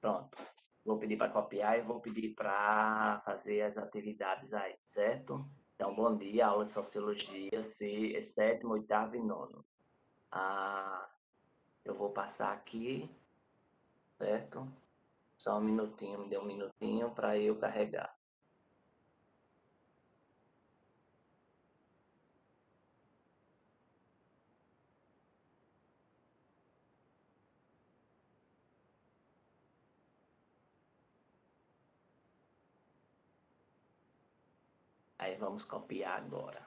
Pronto. Vou pedir para copiar e vou pedir para fazer as atividades aí, certo? Então, bom dia, aula de Sociologia, sétimo, oitavo e nono. Eu vou passar aqui, certo? Só um minutinho, me dê um minutinho para eu carregar. Aí vamos copiar agora.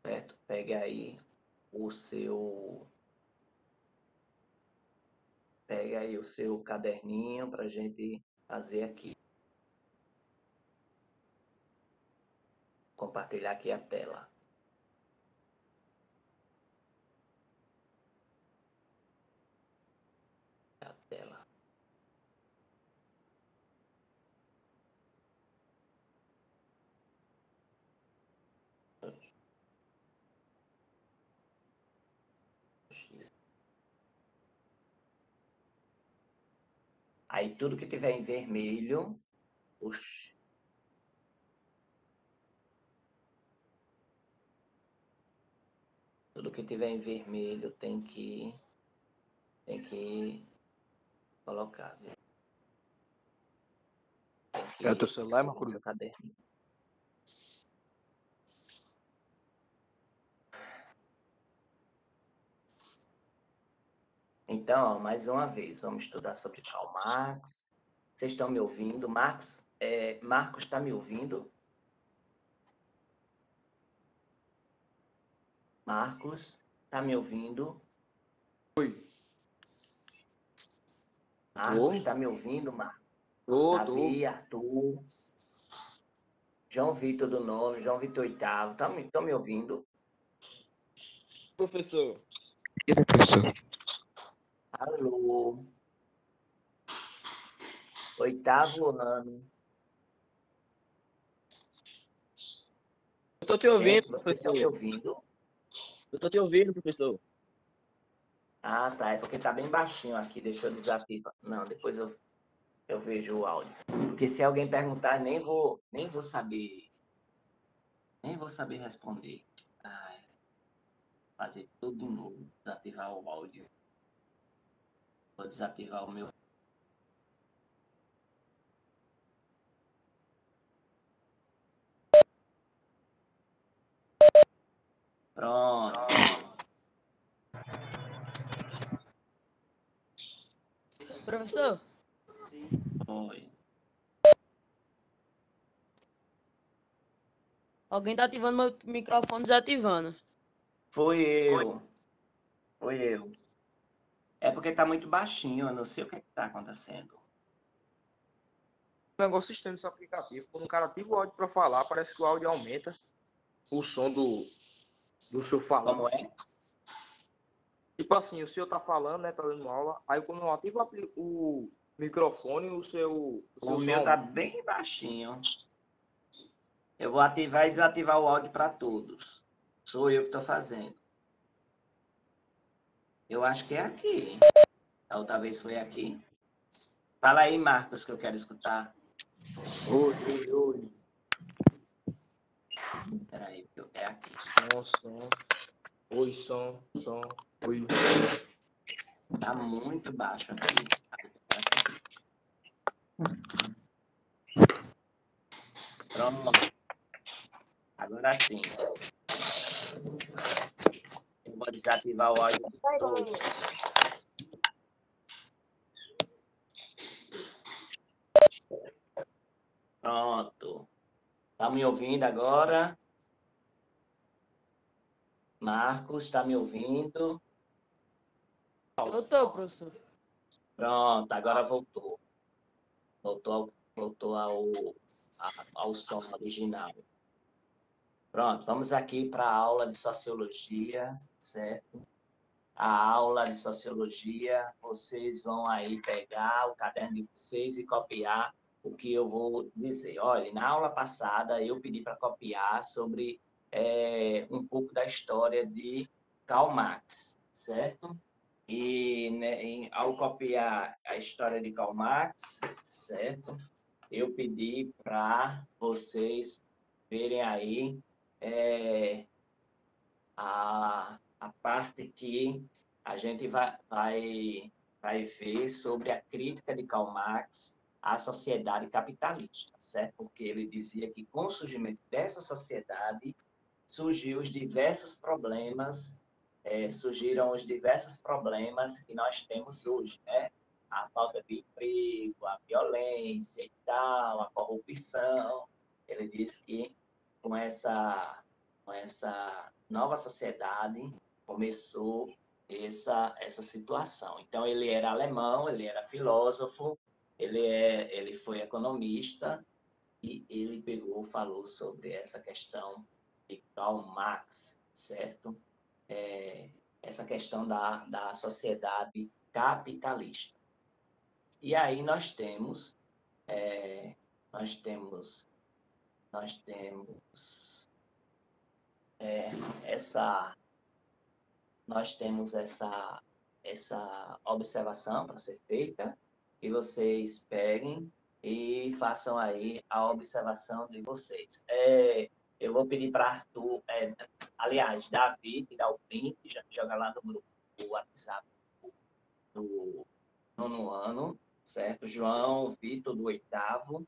Certo? Pega aí o seu... Pega aí o seu caderninho para a gente fazer aqui. Compartilhar aqui a tela. A tela. Aí tudo que tiver em vermelho, puxa. Tudo que tiver em vermelho tem que colocar. Viu? É o teu celular, Marco? Seu caderninho. Então, ó, mais uma vez, vamos estudar sobre Karl Marx. Vocês estão me ouvindo? Marcos está me ouvindo? Marcos, está me ouvindo? Oi. Marcos, está me ouvindo, Marcos? Davi, Arthur, João Vitor do nono, João Vitor oitavo, estão me ouvindo? Professor. Alô? Oitavo ano. Eu tô te ouvindo, Gente, vocês estão me ouvindo? Eu tô te ouvindo, professor. Ah, tá. É porque tá bem baixinho aqui. Deixa eu desativar. Não, depois eu vejo o áudio. Porque se alguém perguntar, nem vou saber. Nem vou saber responder. Ai, fazer tudo de novo. Desativar o áudio. Vou desativar o meu. Pronto. Professor? Foi. Alguém tá ativando meu microfone desativando. Foi eu. Foi eu. É porque tá muito baixinho. Eu não sei o que tá acontecendo. Um negócio estranho desse aplicativo. Quando o cara ativa o áudio pra falar, parece que o áudio aumenta o som do seu falando. Como é? Tipo assim, o senhor tá falando, né? Tá dando aula. Aí quando eu ativo o microfone, o seu O som meu tá aumenta. bem baixinho. Eu vou ativar e desativar o áudio para todos. Sou eu que estou fazendo. Eu acho que é aqui. A outra vez foi aqui. Fala aí, Marcos, que eu quero escutar. Oi. Peraí, é aqui. Som. Oi, som. Oi. Tá muito baixo aqui. Pronto. Agora sim. Eu vou desativar o áudio de todos. Pronto. Tá me ouvindo agora? Marcos, está me ouvindo? Eu tô, professor. Pronto, agora voltou. Voltou ao som original. Pronto, vamos aqui para a aula de Sociologia, certo? A aula de Sociologia, vocês vão aí pegar o caderno de vocês e copiar o que eu vou dizer. Olha, na aula passada eu pedi para copiar sobre um pouco da história de Karl Marx, certo? E né, ao copiar a história de Karl Marx, certo? Eu pedi para vocês verem aí a parte que a gente vai ver sobre a crítica de Karl Marx à sociedade capitalista, certo? Porque ele dizia que com o surgimento dessa sociedade surgiram os diversos problemas que nós temos hoje, né? A falta de emprego, a violência e tal, a corrupção. Ele diz que com essa nova sociedade começou essa situação. Então, ele era alemão, ele era filósofo, ele foi economista, e ele falou sobre essa questão de Karl Marx, certo? Essa questão da sociedade capitalista. E aí nós temos essa essa observação para ser feita, e vocês peguem e façam aí a observação de vocês. Eu vou pedir para Arthur, aliás, Davi, tirar o print, joga lá no grupo do WhatsApp do nono ano, certo? João, Vitor, do oitavo,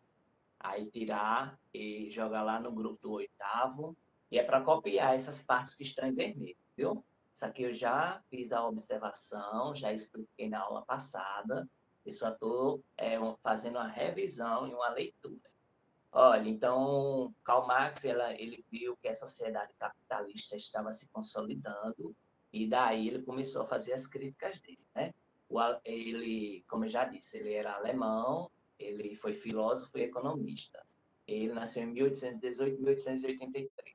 aí tirar e jogar lá no grupo do oitavo, e é para copiar essas partes que estão em vermelho, viu? Isso aqui eu já fiz a observação, já expliquei na aula passada, e só estou fazendo uma revisão e uma leitura. Olha, então, Karl Marx, ele viu que a sociedade capitalista estava se consolidando, e daí ele começou a fazer as críticas dele, né? Ele, como eu já disse, ele era alemão, ele foi filósofo e economista. Ele nasceu em 1818 e 1883.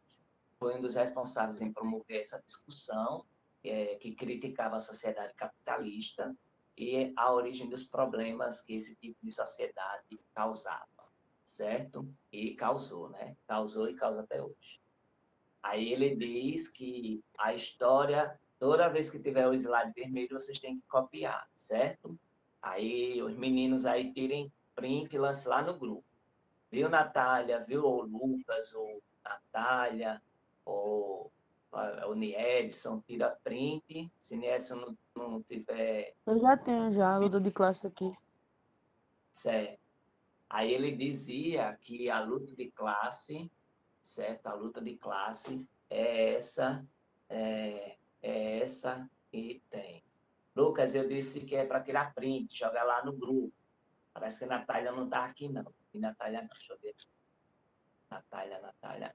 Foi um dos responsáveis em promover essa discussão, que criticava a sociedade capitalista e a origem dos problemas que esse tipo de sociedade causava, certo? E causou, né? Causou e causa até hoje. Aí ele diz que a história, toda vez que tiver o slide vermelho, vocês têm que copiar, certo? Aí os meninos aí tirem print e lancem lá no grupo. Viu, Natália? Viu o Lucas, ou Natália, ou o Niedson? Tira print. Se Niedson não tiver Eu já tenho já a luta de classe aqui. certo. Aí ele dizia que a luta de classe, certo? A luta de classe é essa que tem. Lucas, eu disse que é para tirar print, jogar lá no grupo. Parece que a Natália não está aqui, não. E Natália, não, deixa eu ver. Natália.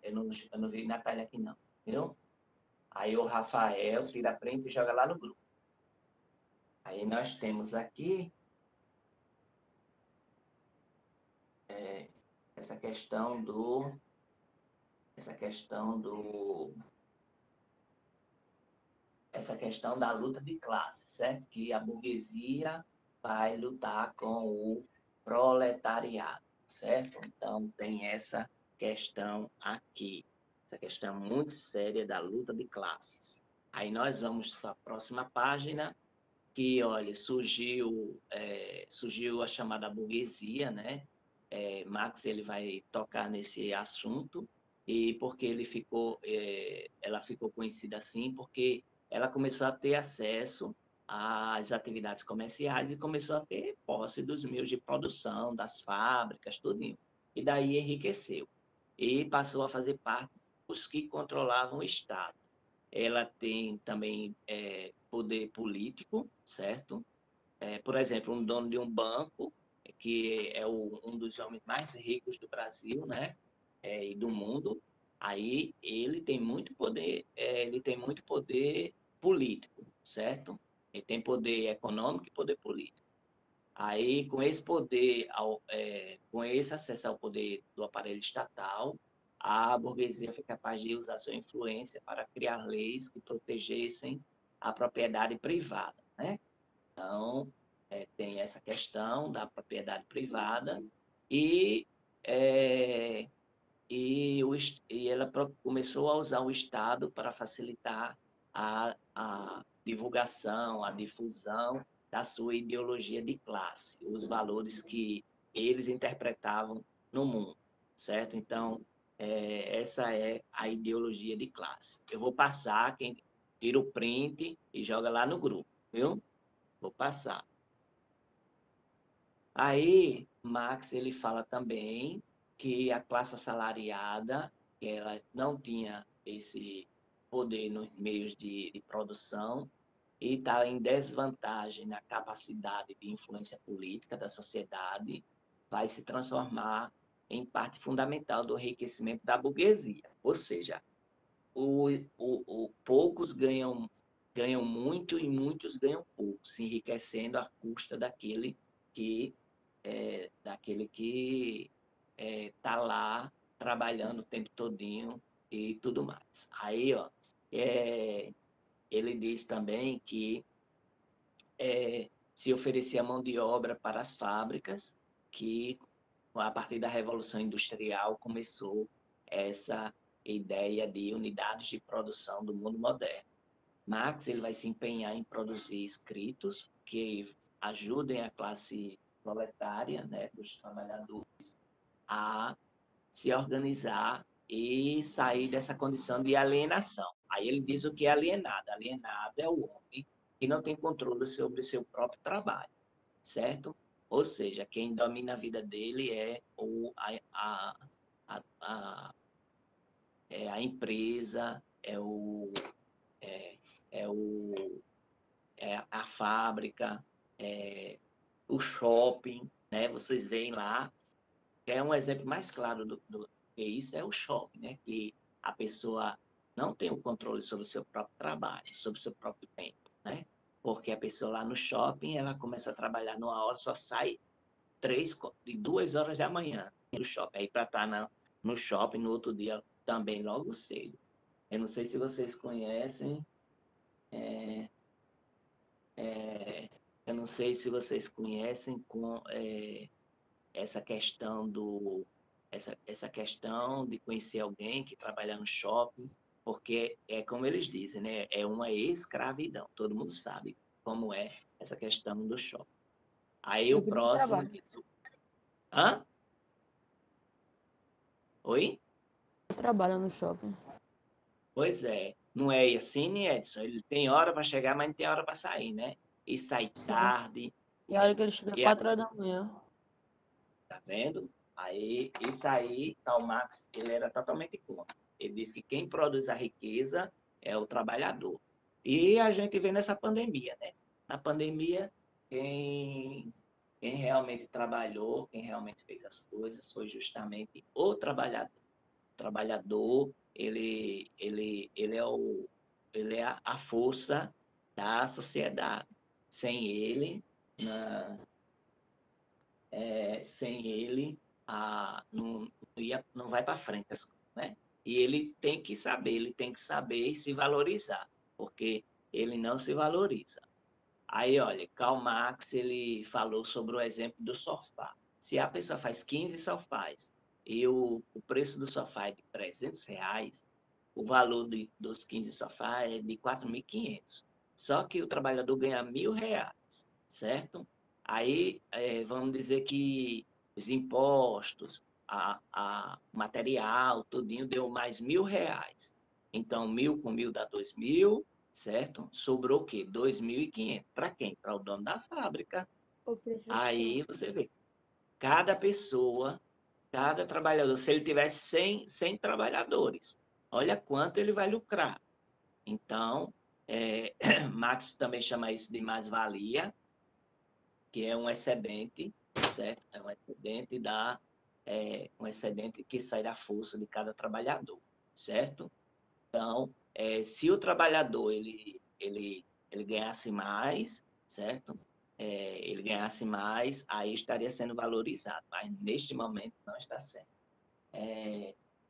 Eu não vi Natália aqui, não. Viu? Aí o Rafael tira print e joga lá no grupo. Aí nós temos aqui essa questão da luta de classe, certo? Que a burguesia vai lutar com o proletariado, certo? Então, tem essa questão aqui, essa questão muito séria da luta de classes. Aí nós vamos para a próxima página, que, olha, surgiu a chamada burguesia, né? Marx ele vai tocar nesse assunto, e porque ela ficou conhecida assim, porque ela começou a ter acesso às atividades comerciais e começou a ter posse dos meios de produção, das fábricas, tudo. E daí enriqueceu. E passou a fazer parte dos que controlavam o Estado. Ela tem também poder político, certo? Por exemplo, um dono de um banco, que é um dos homens mais ricos do Brasil, né? E do mundo, aí ele tem muito poder político, certo? Ele tem poder econômico e poder político. Aí, com esse poder, com esse acesso ao poder do aparelho estatal, a burguesia foi capaz de usar sua influência para criar leis que protegessem a propriedade privada, né? Então, tem essa questão da propriedade privada, e e ela começou a usar o Estado para facilitar a divulgação, a difusão da sua ideologia de classe, os valores que eles interpretavam no mundo, certo? Então, essa é a ideologia de classe. Eu vou passar, quem tira o print e joga lá no grupo, viu? Vou passar. Aí, Marx, ele fala também que a classe assalariada, que ela não tinha esse poder nos meios de produção e está em desvantagem na capacidade de influência política da sociedade, vai se transformar em parte fundamental do enriquecimento da burguesia. Ou seja, poucos ganham muito e muitos ganham pouco, se enriquecendo à custa que daquele que está lá trabalhando o tempo todinho e tudo mais. Aí, ó, ele diz também que se oferecia mão de obra para as fábricas, que a partir da Revolução Industrial começou essa ideia de unidades de produção do mundo moderno. Marx ele vai se empenhar em produzir escritos que ajudem a classe proletária, né, dos trabalhadores, a se organizar e sair dessa condição de alienação. Aí ele diz o que é alienado. Alienado é o homem que não tem controle sobre o seu próprio trabalho, certo? Ou seja, quem domina a vida dele é a empresa, é, é, o, a fábrica, o shopping, né? Vocês veem lá, é um exemplo mais claro do que isso, é o shopping, né? Que a pessoa não tem o controle sobre o seu próprio trabalho, sobre o seu próprio tempo, né? Porque a pessoa lá no shopping, ela começa a trabalhar numa hora, só sai 2 horas da manhã do shopping. Aí para estar no shopping no outro dia também, logo cedo. Eu não sei se vocês conhecem, eu não sei se vocês conhecem essa questão essa questão de conhecer alguém que trabalha no shopping, porque é como eles dizem, né? É uma escravidão. Todo mundo sabe como é essa questão do shopping. Aí Meu o primo próximo trabalha. diz, hã? Oi? Trabalha no shopping. Pois é, não é assim, Edson? Ele tem hora para chegar, mas não tem hora para sair, né? E sai Sim. tarde, Tem hora que ele chega às e 4 horas da manhã. tá vendo? Aí, isso aí, Karl Marx, ele era totalmente contra. Ele diz que quem produz a riqueza é o trabalhador. E a gente vê nessa pandemia, né? Na pandemia, quem realmente trabalhou, quem realmente fez as coisas foi justamente o trabalhador. O trabalhador, ele é a força da sociedade. Sem ele, na, sem ele, não vai para frente as coisas, né? E ele tem que saber e se valorizar, porque ele não se valoriza. Aí, olha, Karl Marx, ele falou sobre o exemplo do sofá. Se a pessoa faz 15 sofás e o preço do sofá é de R$ 300, o valor dos 15 sofás é de 4.500. Só que o trabalhador ganha R$ 1.000, certo? Aí, vamos dizer que os impostos, material, tudinho, deu mais R$ 1.000. Então, 1.000 com 1.000 dá 2.000, certo? Sobrou o quê? 2.500. Para quem? Para o dono da fábrica. Ô, professor, Aí você vê, cada pessoa, cada trabalhador, se ele tivesse 100 trabalhadores, olha quanto ele vai lucrar. Então, Marx também chama isso de mais-valia, que é um excedente, certo? É um excedente que sai da força de cada trabalhador, certo? Então, se o trabalhador ele ganhasse mais, certo? Ele ganhasse mais, aí estaria sendo valorizado, mas neste momento não está sendo.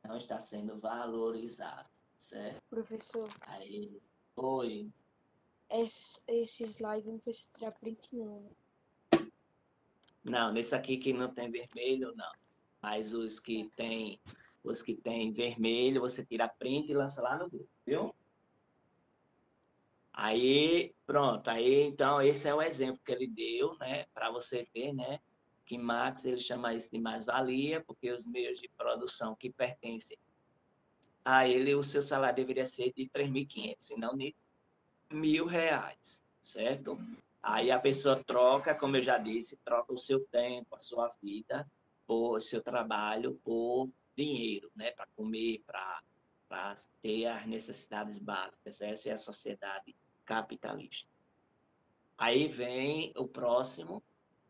Não está sendo valorizado, certo? professor, Aí, oi. esse slide não precisa tirar print, não, né? Não, nesse aqui que não tem vermelho, não. Mas os que tem vermelho, você tira print e lança lá no grupo, viu? Aí, pronto. Aí, então, esse é o exemplo que ele deu, né? Para você ver, né? Que Marx, ele chama isso de mais-valia, porque os meios de produção que pertencem a ele, o seu salário deveria ser de 3.500, e não de R$ 1.000, certo? Aí a pessoa troca, como eu já disse, troca o seu tempo, a sua vida, por seu trabalho, por dinheiro, né? Para comer, para ter as necessidades básicas. Essa é a sociedade capitalista. Aí vem o próximo,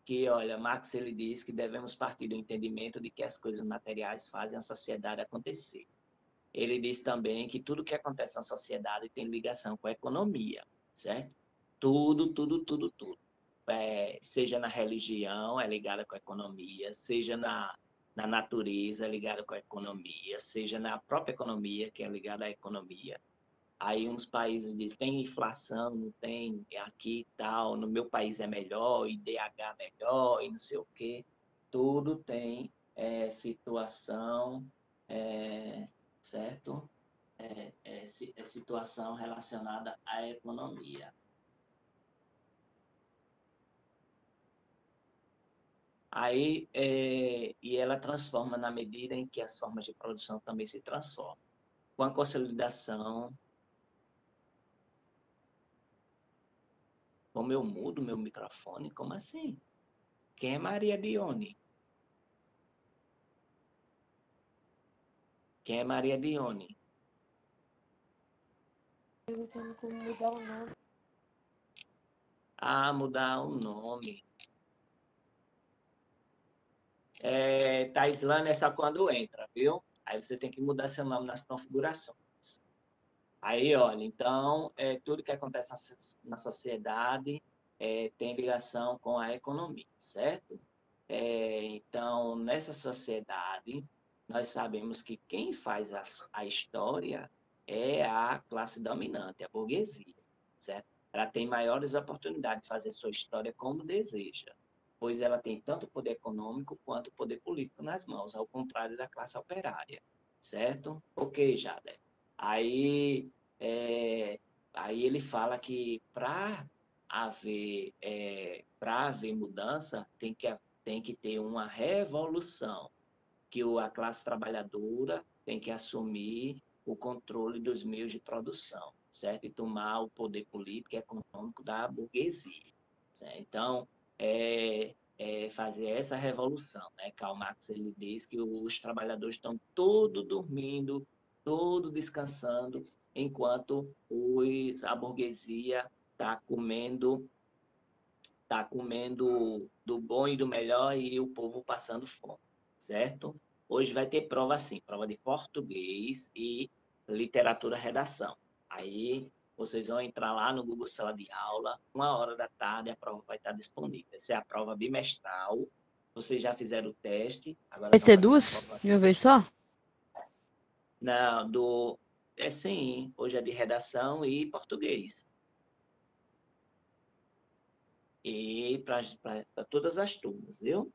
que, olha, Marx ele diz que devemos partir do entendimento de que as coisas materiais fazem a sociedade acontecer. Ele diz também que tudo que acontece na sociedade tem ligação com a economia, certo? Tudo, tudo, tudo, tudo. Seja na religião, é ligada com a economia, seja na natureza, é ligada com a economia, seja na própria economia, que é ligada à economia. Aí uns países dizem, tem inflação, não tem, aqui e tal, no meu país é melhor, IDH melhor, e não sei o quê. Tudo tem situação, certo? Situação relacionada à economia. Aí, e ela transforma na medida em que as formas de produção também se transformam. Com a consolidação. Como eu mudo meu microfone? Como assim? Quem é Maria Dione? Quem é Maria Dione? Perguntando como mudar o nome. Ah, mudar o nome. Taislane é só quando entra, viu? Aí você tem que mudar seu nome nas configurações. Aí, olha, então, tudo que acontece na sociedade tem ligação com a economia, certo? Então, nessa sociedade, nós sabemos que quem faz a história é a classe dominante, a burguesia, certo? Ela tem maiores oportunidades de fazer sua história como deseja, pois ela tem tanto poder econômico quanto poder político nas mãos, ao contrário da classe operária, certo? Ok, Jader. Aí, aí ele fala que para haver mudança, tem que ter uma revolução, que a classe trabalhadora tem que assumir o controle dos meios de produção, certo? E tomar o poder político e econômico da burguesia, certo? Então, fazer essa revolução, né? Karl Marx, ele diz que os trabalhadores estão todos dormindo, todos descansando, enquanto a burguesia está comendo do bom e do melhor e o povo passando fome, certo? Hoje vai ter prova assim, prova de português e literatura redação. Aí vocês vão entrar lá no Google Sala de Aula, 1h da tarde a prova vai estar disponível. Essa é a prova bimestral. Vocês já fizeram o teste. Agora Vai estão ser fazendo a duas prova. de uma vez só? Não, sim, hoje é de redação e português. E para todas as turmas, viu?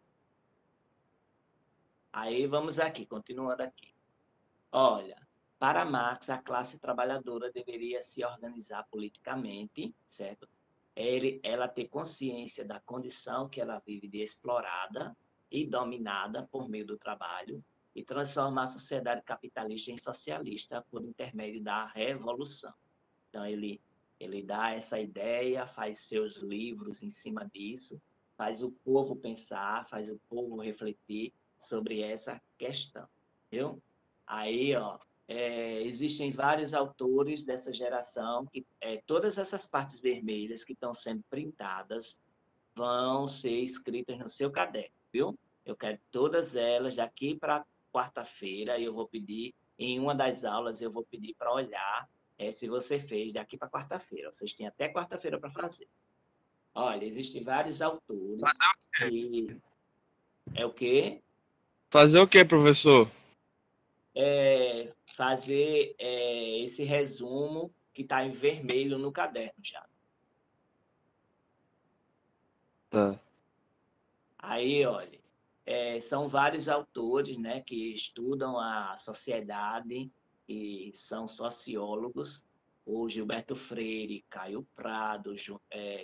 Aí vamos aqui, continuando aqui. Olha, para Marx, a classe trabalhadora deveria se organizar politicamente, certo? Ela ter consciência da condição que ela vive de explorada e dominada por meio do trabalho e transformar a sociedade capitalista em socialista por intermédio da revolução. Então, ele dá essa ideia, faz seus livros em cima disso, faz o povo pensar, faz o povo refletir sobre essa questão, viu? Aí, ó, existem vários autores dessa geração que todas essas partes vermelhas que estão sendo printadas vão ser escritas no seu caderno, viu? Eu quero todas elas daqui para quarta-feira e eu vou pedir, em uma das aulas, eu vou pedir para olhar se você fez daqui para quarta-feira. Vocês têm até quarta-feira para fazer. Olha, existem vários autores que... É o quê? Fazer o quê, professor? Fazer esse resumo que está em vermelho no caderno já. Tá. Aí, olha, são vários autores, né, que estudam a sociedade e são sociólogos, o Gilberto Freire, Caio Prado,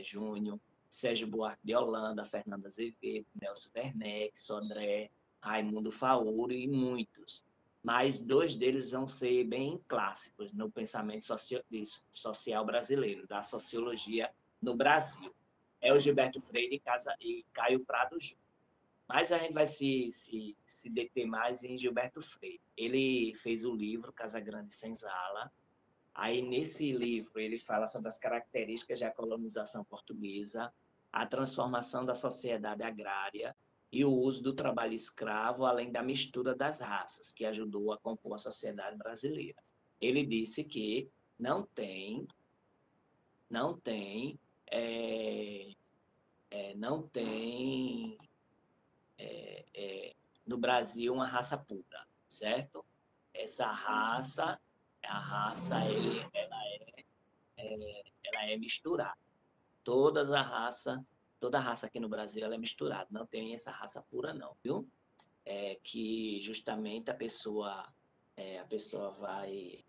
Júnior, Sérgio Buarque de Holanda, Fernanda Azevedo, Nelson Werneck, Sodré, Raimundo Faoro e muitos. Mas dois deles vão ser bem clássicos no pensamento social brasileiro, da sociologia no Brasil. É o Gilberto Freire e Caio Prado Júnior. Mas a gente vai se deter mais em Gilberto Freire. Ele fez o livro Casa Grande Senzala. Aí, nesse livro, ele fala sobre as características da colonização portuguesa, a transformação da sociedade agrária e o uso do trabalho escravo, além da mistura das raças, que ajudou a compor a sociedade brasileira. Ele disse que não tem no Brasil uma raça pura, certo? Essa raça, ela é misturada. Toda raça aqui no Brasil ela é misturada. Não tem essa raça pura não, viu? Que justamente a pessoa vai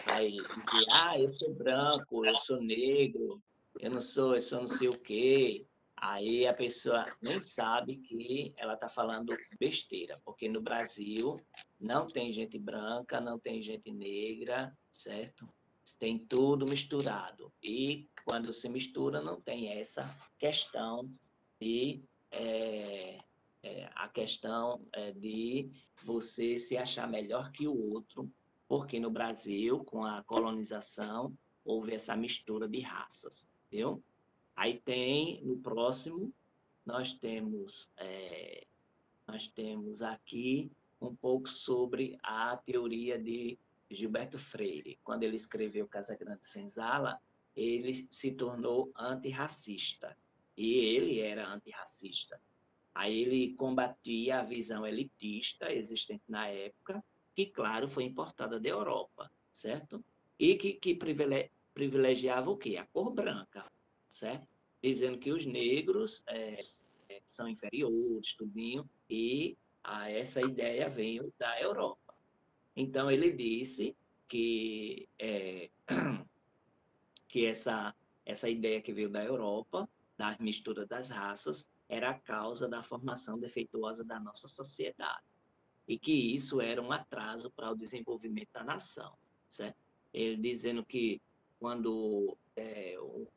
vai dizer, eu sou branco, eu sou negro, eu sou não sei o quê. Aí a pessoa nem sabe que ela está falando besteira, porque no Brasil não tem gente branca, não tem gente negra, certo? Tem tudo misturado. E quando se mistura, não tem essa questão de de você se achar melhor que o outro, porque no Brasil, com a colonização, houve essa mistura de raças, viu? Aí tem, no próximo, nós temos aqui um pouco sobre a teoria de Gilberto Freire. Quando ele escreveu Casa Grande Senzala, ele se tornou antirracista. E ele era antirracista. Aí ele combatia a visão elitista existente na época, que, claro, foi importada da Europa, certo? E que privilegiava o quê? A cor branca, certo? Dizendo que os negros são inferiores, tudinho, e essa ideia veio da Europa. Então, ele disse que, que essa ideia que veio da Europa, da mistura das raças, era a causa da formação defeituosa da nossa sociedade. E que isso era um atraso para o desenvolvimento da nação, certo? Ele dizendo que quando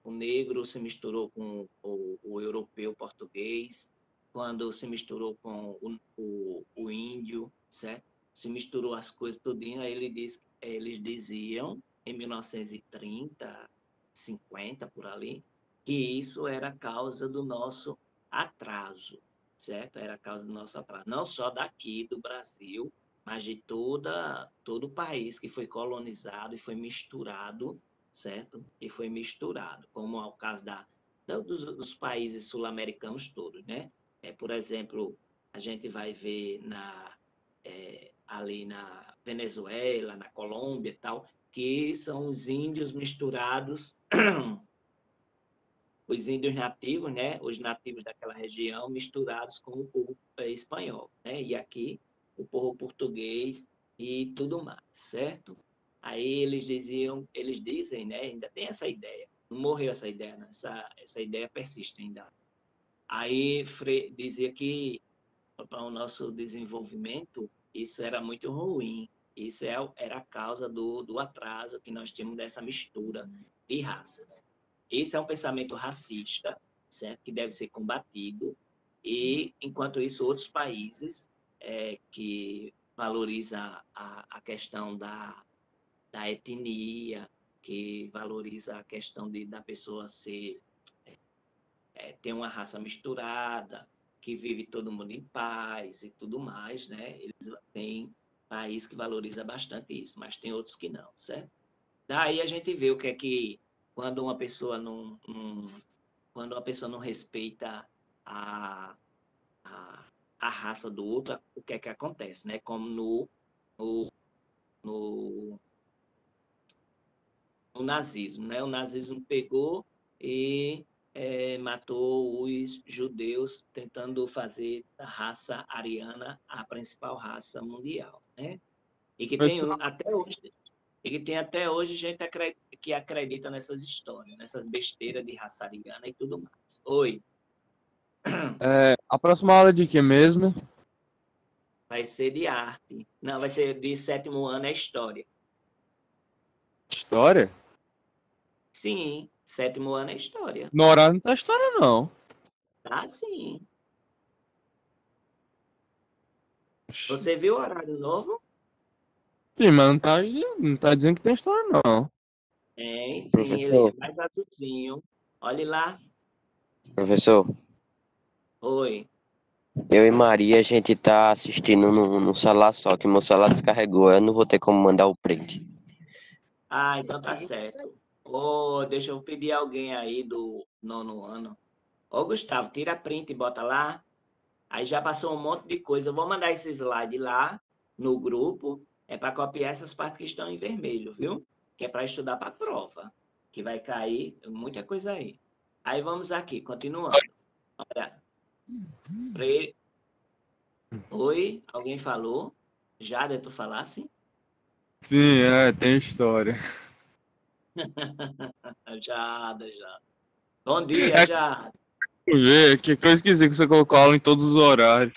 o negro se misturou com o europeu português, quando se misturou com o índio, certo? Se misturou as coisas tudinho, aí eles diziam, em 1930, 50, por ali, que isso era causa do nosso atraso, certo? Era a causa do nosso atraso. Não só daqui, do Brasil, mas de todo o país que foi colonizado e foi misturado, certo? E foi misturado, como é o caso dos países sul-americanos todos, né? Por exemplo, a gente vai ver ali na Venezuela, na Colômbia e tal, que são os índios misturados, os índios nativos, né, os nativos daquela região, misturados com o povo espanhol, né, e aqui o povo português e tudo mais, certo? Aí eles dizem, né, ainda tem essa ideia, não morreu essa ideia, não, essa ideia persiste ainda. Aí dizia que para o nosso desenvolvimento isso era muito ruim, isso era a causa do atraso que nós tínhamos dessa mistura de raças. Esse é um pensamento racista, certo? Que deve ser combatido, e, enquanto isso, outros países que valorizam a questão da etnia, que valoriza a questão da pessoa ter uma raça misturada, que vive todo mundo em paz e tudo mais, né? Tem país que valoriza bastante isso, mas tem outros que não, certo? Daí a gente vê o que é que quando uma pessoa não respeita a, a raça do outro, o que é que acontece, né? Como no o nazismo, né? O nazismo pegou e matou os judeus, tentando fazer da raça ariana a principal raça mundial, né? E que tem Professor, até hoje, gente que acredita nessas histórias, nessas besteiras de raça ariana e tudo mais. Oi, a próxima aula é de que mesmo? vai ser de arte. Não, vai ser de 7º ano, é história. História? Sim, 7º ano é história. No horário não tá história, não. Tá, sim. Você viu o horário novo? Sim, mas não tá dizendo que tem história, não. Tem, sim, ele é Professor, mais azulzinho. Olhe lá. professor, Oi. eu e Maria, a gente tá assistindo no celular só, que meu celular descarregou, eu não vou ter como mandar o print. Ah, então tá certo. Ô, deixa eu pedir alguém aí do 9º ano. Ô, Gustavo, tira print e bota lá. Aí já passou um monte de coisa. Eu vou mandar esse slide lá no grupo. É para copiar essas partes que estão em vermelho, viu? Que é para estudar para a prova. Que vai cair muita coisa aí. Aí vamos aqui, continuando. Olha, pre... Oi, alguém falou? Jada, tu falasse? Sim, tem história. Jada, Jada. Bom dia, Jada. Ver, que coisa esquisita que você colocou aula em todos os horários.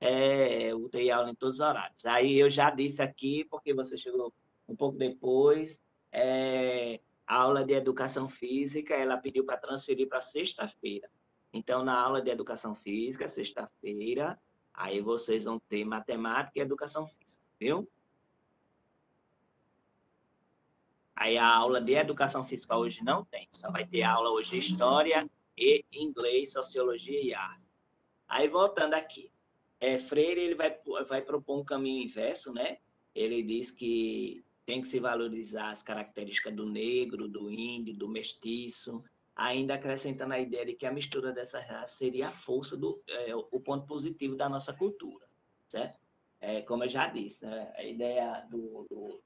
Eu dei aula em todos os horários. Aí eu já disse aqui, porque você chegou um pouco depois, a aula de educação física, ela pediu para transferir para sexta-feira. Então, na aula de educação física, sexta-feira, aí vocês vão ter matemática e educação física, viu? Aí a aula de educação física hoje não tem, só vai ter aula hoje de história e inglês, sociologia e arte. Aí voltando aqui, Freire ele vai propor um caminho inverso, né? Ele diz que tem que se valorizar as características do negro, do índio, do mestiço, ainda acrescentando a ideia de que a mistura dessas raças seria a força o ponto positivo da nossa cultura, certo? Como eu já disse, né? A ideia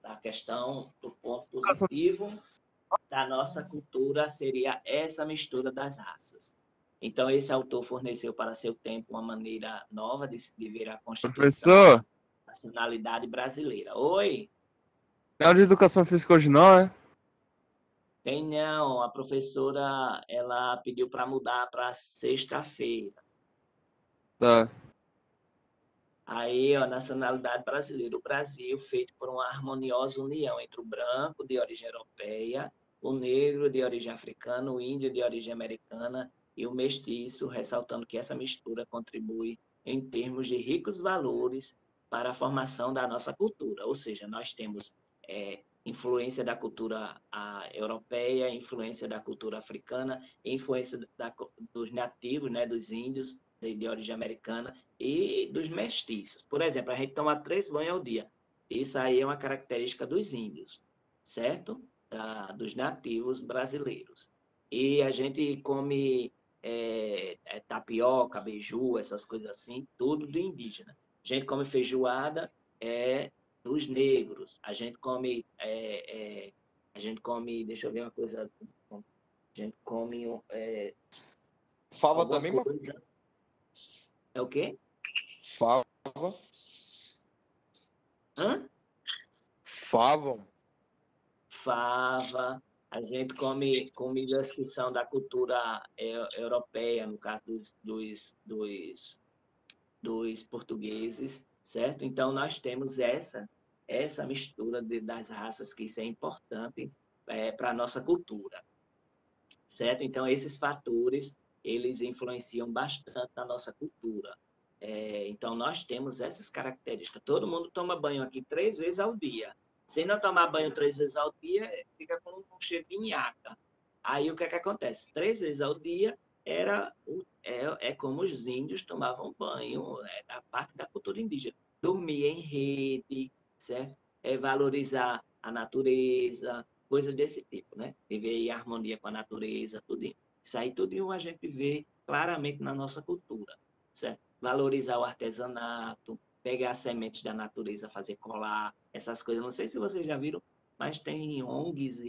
da questão do ponto positivo da nossa cultura seria essa mistura das raças. Então, esse autor forneceu para seu tempo uma maneira nova de ver a Constituição Professor, da nacionalidade brasileira. Oi, tem aula de educação física hoje não, é? tem não, a professora ela pediu para mudar para sexta-feira. Tá. Aí, ó, nacionalidade brasileira. O Brasil, feito por uma harmoniosa união entre o branco, de origem europeia, o negro, de origem africana, o índio, de origem americana, e o mestiço, ressaltando que essa mistura contribui em termos de ricos valores para a formação da nossa cultura. Ou seja, nós temos influência da cultura europeia, influência da cultura africana, influência dos nativos, né, dos índios, de origem americana, e dos mestiços. Por exemplo, a gente toma 3 banhos ao dia. Isso aí é uma característica dos índios, certo? Dos nativos brasileiros. E a gente come tapioca, beiju, essas coisas assim, tudo do indígena. A gente come feijoada dos negros. Deixa eu ver uma coisa. A gente come Fava alguma também, mano? coisa. É o quê? Fava. Hã? Fava. Fava. A gente come comidas que são da cultura europeia, no caso dos portugueses, certo? Então, nós temos essa mistura das raças, que isso é importante para a nossa cultura, certo? Então, esses fatores, eles influenciam bastante na nossa cultura. Então, nós temos essas características. Todo mundo toma banho aqui 3 vezes ao dia. Se não tomar banho 3 vezes ao dia, fica com um cheiro de nhaca. Aí, o que é que acontece? 3 vezes ao dia é como os índios tomavam banho, da parte da cultura indígena. Dormir em rede, certo? Valorizar a natureza, coisas desse tipo, né? Viver em harmonia com a natureza, tudo isso. Isso aí tudo a gente vê claramente na nossa cultura, certo? Valorizar o artesanato, pegar as sementes da natureza, fazer colar, essas coisas. Não sei se vocês já viram mas tem ONGs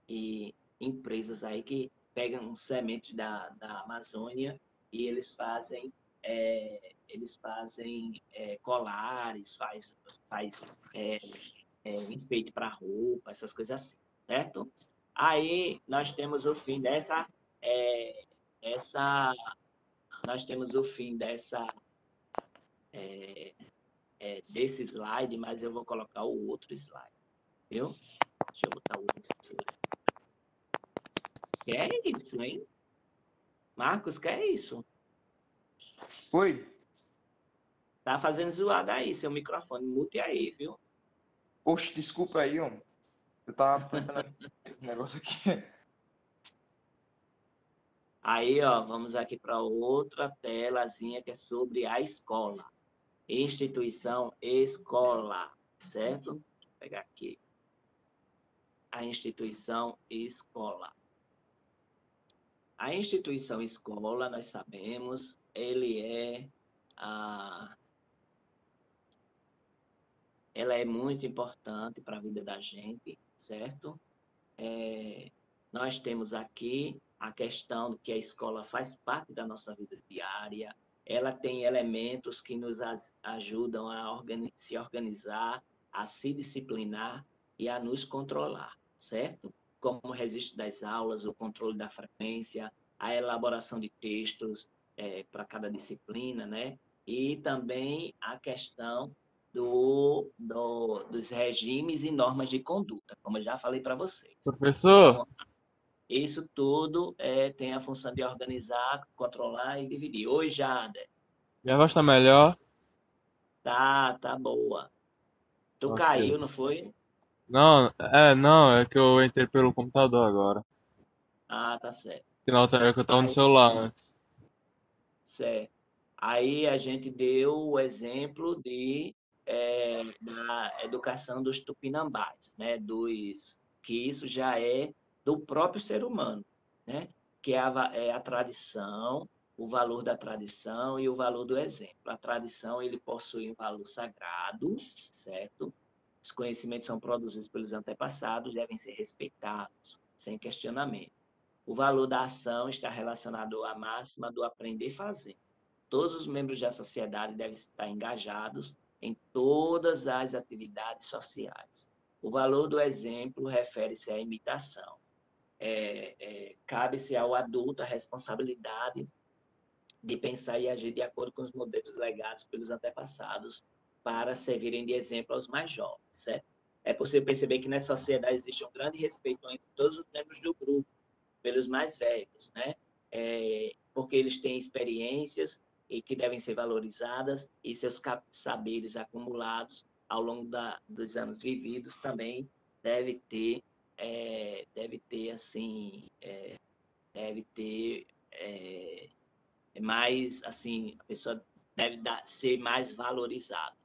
e empresas aí que pegam sementes da Amazônia e eles fazem colares, faz enfeite para roupa, essas coisas assim, certo? Aí nós temos o fim é, essa, nós temos o fim desse slide, mas eu vou colocar o outro slide, viu? Deixa eu botar o outro slide. Que é isso, hein? Marcos, que é isso? Oi? Tá fazendo zoada aí, seu microfone. Mute aí, viu? Oxe, desculpa aí, homem. Eu tava apertando um negócio aqui. Aí, ó, vamos aqui para outra telazinha que é sobre a escola. Instituição escola, certo? Vou pegar aqui. A instituição escola. A instituição escola, nós sabemos, ela é muito importante para a vida da gente, certo? Nós temos aqui a questão de que a escola faz parte da nossa vida diária, ela tem elementos que nos ajudam a se organizar, a se disciplinar e a nos controlar, certo? Como o registro das aulas, o controle da frequência, a elaboração de textos para cada disciplina, né? E também a questão dos regimes e normas de conduta, como eu já falei para vocês. Professor, Então, isso tudo tem a função de organizar, controlar e dividir. Oi, Jader. minha voz tá melhor? Tá boa. Tu Ok. caiu, não foi? Não, é que eu entrei pelo computador agora. Ah, tá certo. Que na outra era que eu tava no Aí, celular antes. certo. Aí a gente deu o exemplo da educação dos tupinambás, né? Que isso já é do próprio ser humano, né? Que é a tradição, o valor da tradição e o valor do exemplo. A tradição, ele possui um valor sagrado, certo? Os conhecimentos são produzidos pelos antepassados, devem ser respeitados, sem questionamento. O valor da ação está relacionado à máxima do aprender fazendo. Todos os membros da sociedade devem estar engajados em todas as atividades sociais. O valor do exemplo refere-se à imitação. Cabe-se ao adulto a responsabilidade de pensar e agir de acordo com os modelos legados pelos antepassados para servirem de exemplo aos mais jovens, certo? É possível perceber que nessa sociedade existe um grande respeito entre todos os membros do grupo, pelos mais velhos, né? Porque eles têm experiências e que devem ser valorizadas e seus saberes acumulados ao longo dos anos vividos também deve ter assim, deve ter mais assim, a pessoa deve ser mais valorizada.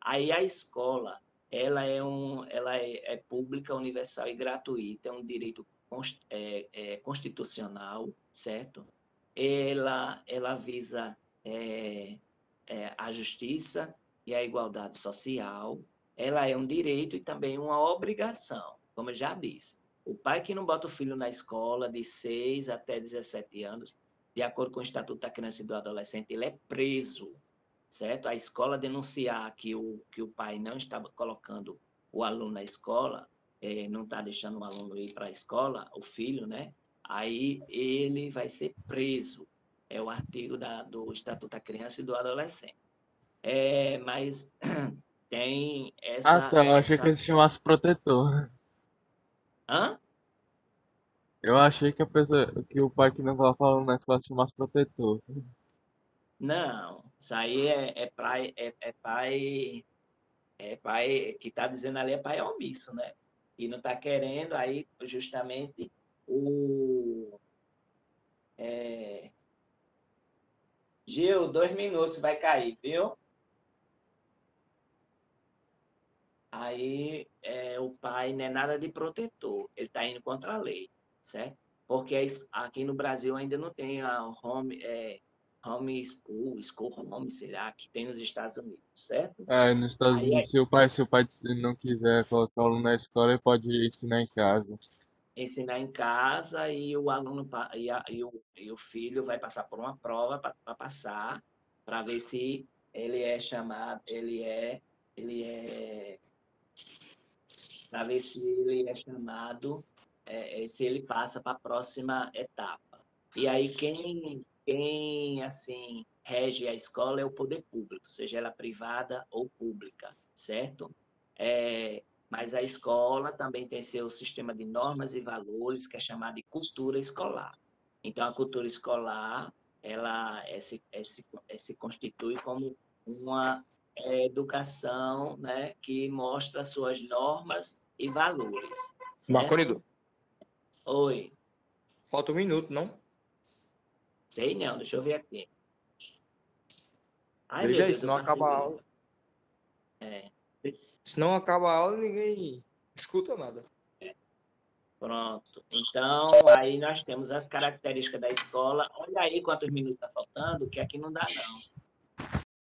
Aí a escola, ela é pública, universal e gratuita, é um direito constitucional, certo? Ela visa a justiça e a igualdade social. Ela é um direito e também uma obrigação, como eu já disse. O pai que não bota o filho na escola de 6 até 17 anos, de acordo com o Estatuto da Criança e do Adolescente, ele é preso, certo? A escola denunciar que o pai não estava colocando o aluno na escola, não está deixando o aluno ir para a escola, o filho, né? Aí ele vai ser preso. É o artigo do Estatuto da Criança e do Adolescente. Mas tem Ah, tá. Eu achei que essa... ele se chamasse protetor. Hã? Eu achei que, que o pai que não tava falando na escola se chamasse protetor. Não, isso aí pai que está dizendo ali é pai omisso, né? E não está querendo, aí justamente é, Gil, 2 minutos vai cair, viu? Aí o pai não é nada de protetor, ele está indo contra a lei, certo? Porque aqui no Brasil ainda não tem a home, home school home, será, que tem nos Estados Unidos, certo? Nos Estados Aí é Unidos, se o pai não quiser colocar o aluno na escola, ele pode ensinar em casa. ensinar em casa e o aluno e o filho vai passar por uma prova para passar, para ver se ele é chamado, para ver se ele é chamado, se ele passa para a próxima etapa. E aí quem assim rege a escola é o poder público, seja ela privada ou pública, certo? Mas a escola também tem seu sistema de normas e valores, que é chamado de cultura escolar. Então, a cultura escolar, ela se constitui como uma educação, né, que mostra suas normas e valores, certo? Marconido, Oi, falta 1 minuto, não? sei não, deixa eu ver aqui. Ai, Veja meu aí, Deus, se eu não passei acaba a aula. É, Se não acaba a aula, ninguém escuta nada. pronto. Então, aí nós temos as características da escola. Olha aí quantos minutos está faltando, que aqui não dá, não.